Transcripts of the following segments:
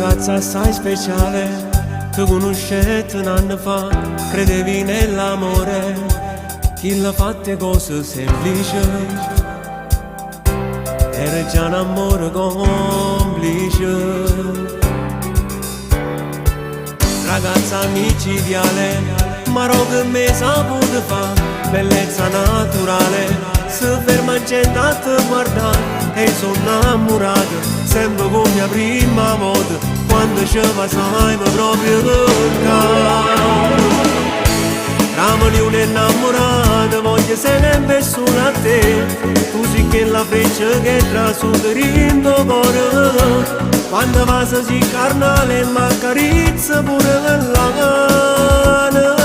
Ragazza sai speciale, tu conoscete un anno fa, credevi nell'amore, chi l'ha fatte cose semplici, era già un amore complice. Ragazza micidiale, ma roba me saputo fa, bellezza naturale, si ferma gente a te guardare e sono innamorato, sempre come la prima volta, quando ci passiamo proprio toccare. Ramani un'innamorata, voglio sempre solo a te, tu sei che la freccia che trasuda in tuo cuore, quando passa si carnale ma carizza pure la mano.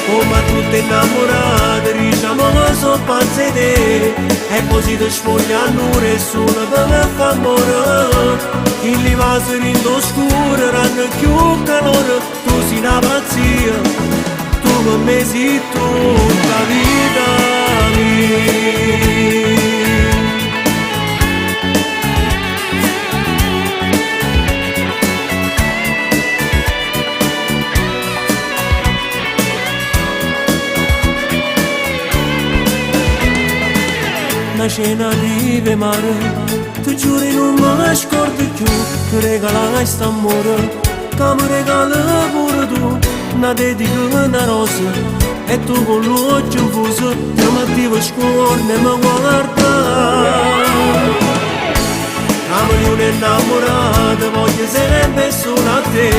Come tutte innamorate diciamo che sono pazze di te, e così ti sfogliano nessuno per far amore. Chi li va serendo oscuro ranno più calore, tu sei una pazzia, tu per me sei tutta vita mia. Una cena rive mare, ti giuro non me scordo più, ti regalai st'amore, che mi regala pure tu, una dedica una rosa, e tu con l'occhio infuso, ti mattivo scorno e mi guarda. Amo un'innamorata, voglio sempre solo a te,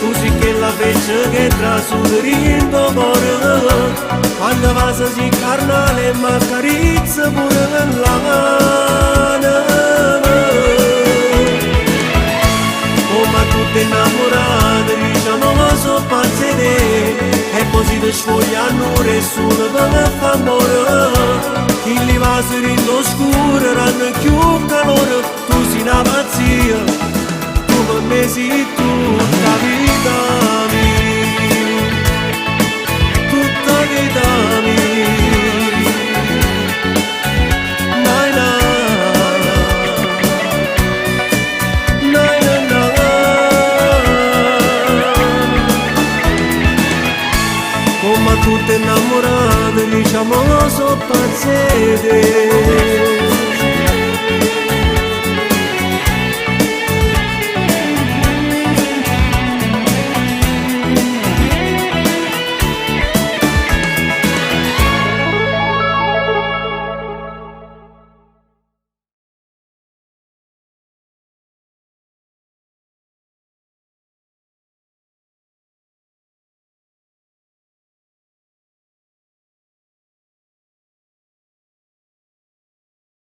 tu sei che la freccia che trasuda in tuo cuore, quando passa si carnale ma carizza pure la mano. Come tutte innamorate diciamo che sono pazze di te, e così ti sfogliano nessuno per far amore. Chi li va serendo oscuro ranno più calore, tu sei una pazzia, tu per me sei tutta vita mia, tutta vita mia. Nai na, nai na na. Come tutte innamorate diciamo che sono pazze di te.